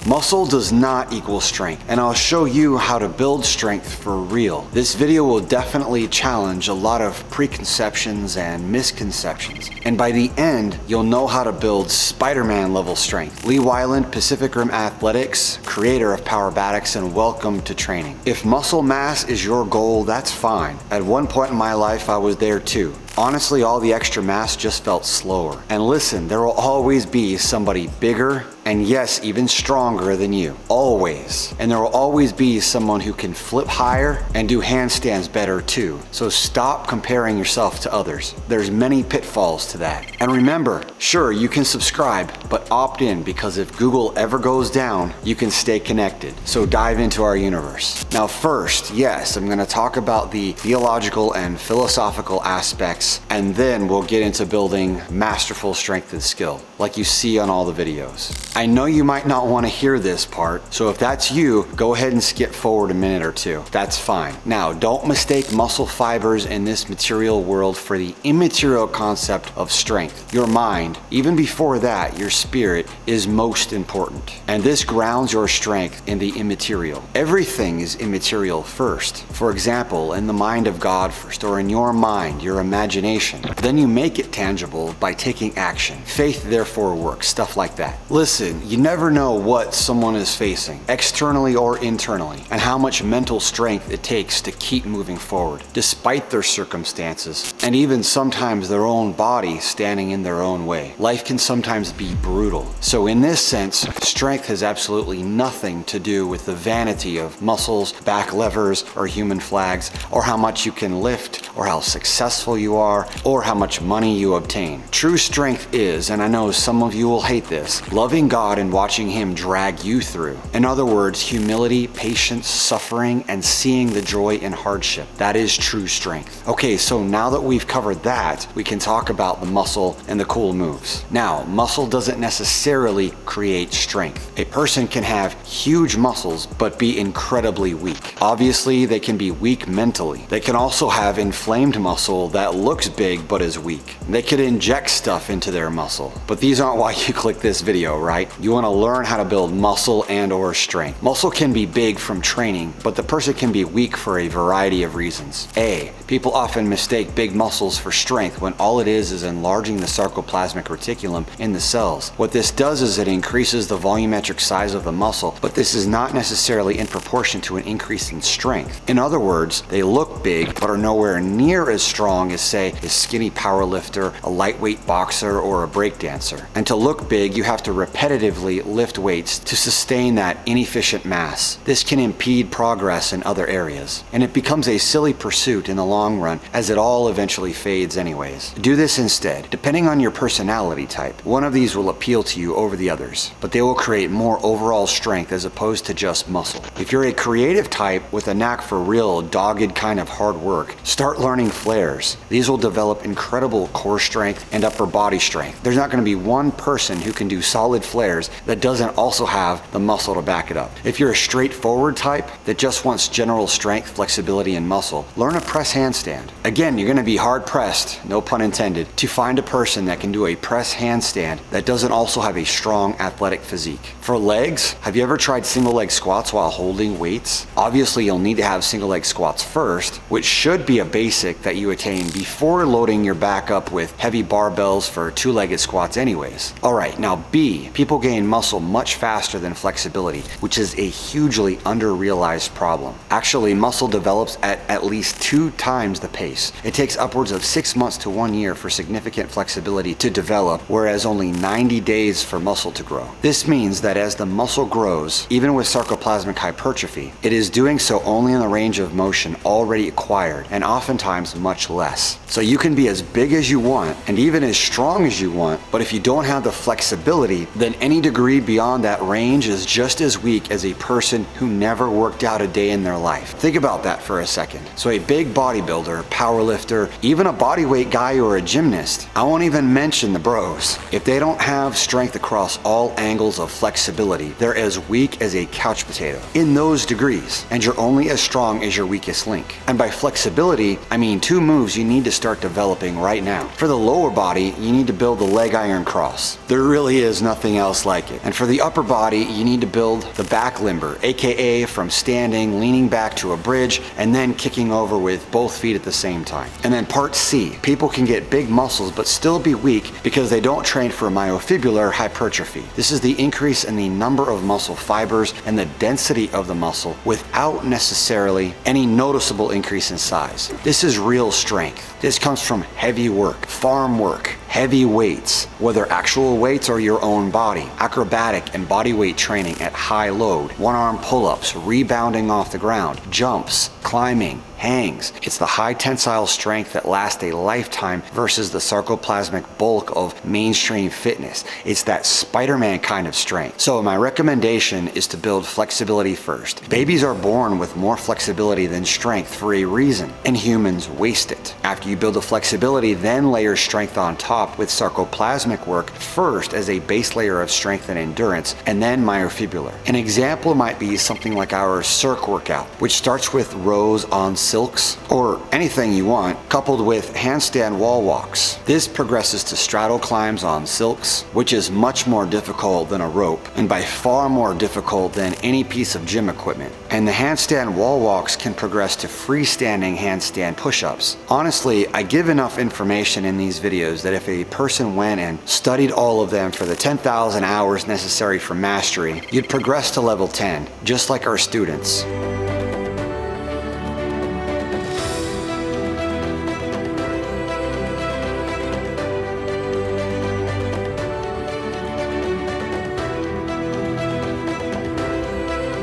Muscle does not equal strength, and I'll show you how to build strength for real. This video will definitely challenge a lot of preconceptions and misconceptions, and by the end, you'll know how to build Spider-Man level strength. Lee Weiland, Pacific Rim Athletics, creator of Powerbatics, and welcome to training. If muscle mass is your goal, that's fine. At one point in my life, I was there too. Honestly, all the extra mass just felt slower. And listen, there will always be somebody bigger and yes, even stronger than you. Always. And there will always be someone who can flip higher and do handstands better too. So stop comparing yourself to others. There's many pitfalls to that. And remember, sure, you can subscribe, but opt in, because if Google ever goes down, you can stay connected. So dive into our universe. Now first, yes, I'm gonna talk about the theological and philosophical aspects, and then we'll get into building masterful strength and skill, like you see on all the videos. I know you might not want to hear this part, so if that's you, go ahead and skip forward a minute or two. That's fine. Now, don't mistake muscle fibers in this material world for the immaterial concept of strength. Your mind, even before that, your spirit, is most important. And this grounds your strength in the immaterial. Everything is immaterial first. For example, in the mind of God first, or in your mind, your imagination. Then you make it tangible by taking action. Faith therefore works, stuff like that. Listen, you never know what someone is facing, externally or internally, and how much mental strength it takes to keep moving forward, despite their circumstances, and even sometimes their own body standing in their own way. Life can sometimes be brutal. So in this sense, strength has absolutely nothing to do with the vanity of muscles, back levers, or human flags, or how much you can lift, or how successful you are, or how much money you obtain. True strength is, and I know some of you will hate this, loving God and watching Him drag you through. In other words, humility, patience, suffering, and seeing the joy in hardship. That is true strength. Okay, so now that we've covered that, we can talk about the muscle and the cool moves. Now, muscle doesn't necessarily create strength. A person can have huge muscles but be incredibly weak. Obviously, they can be weak mentally. They can also have inflamed muscle that looks big but is weak. They could inject stuff into their muscle. But these aren't why you click this video, right? You want to learn how to build muscle and or strength. Muscle can be big from training, but the person can be weak for a variety of reasons. A, people often mistake big muscles for strength when all it is enlarging the sarcoplasmic reticulum in the cells. What this does is it increases the volumetric size of the muscle, but this is not necessarily in proportion to an increase in strength. In other words, they look big, but are nowhere near as strong as, say, a skinny powerlifter, a lightweight boxer, or a breakdancer. And to look big, you have to repetitively lift weights to sustain that inefficient mass. This can impede progress in other areas, and it becomes a silly pursuit in the long run, as it all eventually fades anyways. Do this instead. Depending on your personality type, one of these will appeal to you over the others, but they will create more overall strength as opposed to just muscle. If you're a creative type with a knack for real dogged kind of hard work, start learning flares. These will develop incredible core strength and upper body strength. There's not going to be one person who can do solid flares that doesn't also have the muscle to back it up. If you're a straightforward type that just wants general strength, flexibility, and muscle, learn a press handstand. Again, you're going to be hard pressed, no pun intended, to find a person that can do a press handstand that doesn't also have a strong athletic physique. For legs, have you ever tried single leg squats while holding weights? Obviously, you'll need to have single leg squats first, which should be a basic that you attain before loading your back up with heavy barbells for two-legged squats anyways. Alright, now B, people gain muscle much faster than flexibility, which is a hugely under-realized problem. Actually, muscle develops at least 2 times the pace. It takes upwards of 6 months to 1 year for significant flexibility to develop, whereas only 90 days for muscle to grow. This means that as the muscle grows, even with sarcoplasmic hypertrophy, it is doing so only in the range of motion already acquired, and oftentimes much less. So you can be as big as you want, and even as strong as you want, but if you don't have the flexibility, then any degree beyond that range is just as weak as a person who never worked out a day in their life. Think about that for a second. So a big bodybuilder, powerlifter, even a bodyweight guy or a gymnast, I won't even mention the bros. If they don't have strength across all angles of flexibility, they're as weak as a couch potato in those degrees, and you're only as strong as your weakest link. And by flexibility, I mean, 2 moves you need to start developing right now. For the lower body, you need to build the leg iron cross. There really is nothing else like it. And for the upper body, you need to build the back limber, aka from standing, leaning back to a bridge, and then kicking over with both feet at the same time. And then part C, people can get big muscles but still be weak because they don't train for myofibrillar hypertrophy. This is the increase in the number of muscle fibers and the density of the muscle without necessarily any noticeable increase in size. This is real strength. This comes from heavy work, farm work, heavy weights, whether actual weights or your own body, acrobatic and body weight training at high load, one-arm pull-ups, rebounding off the ground, jumps, climbing, hangs. It's the high tensile strength that lasts a lifetime versus the sarcoplasmic bulk of mainstream fitness. It's that Spider-Man kind of strength. So my recommendation is to build flexibility first. Babies are born with more flexibility than strength for a reason, and humans waste it. After you build the flexibility, then layer strength on top with sarcoplasmic work first as a base layer of strength and endurance, and then myofibrillar. An example might be something like our circ workout, which starts with rows on silks, or anything you want, coupled with handstand wall walks. This progresses to straddle climbs on silks, which is much more difficult than a rope, and by far more difficult than any piece of gym equipment. And the handstand wall walks can progress to freestanding handstand push-ups. Honestly, I give enough information in these videos that if a person went and studied all of them for the 10,000 hours necessary for mastery, you'd progress to level 10, just like our students.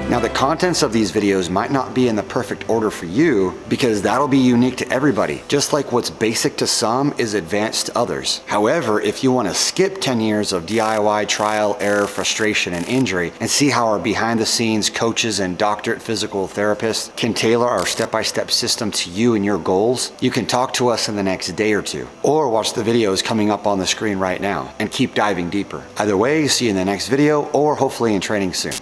Now the contents of these videos might not be in the perfect order for you because that'll be unique to everybody, just like what's basic to some is advanced to others. However, if you want to skip 10 years of DIY trial, error, frustration, and injury and see how our behind the scenes coaches and doctorate physical therapists can tailor our step-by-step system to you and your goals, you can talk to us in the next day or two, or watch the videos coming up on the screen right now and keep diving deeper. Either way, see you in the next video or hopefully in training soon.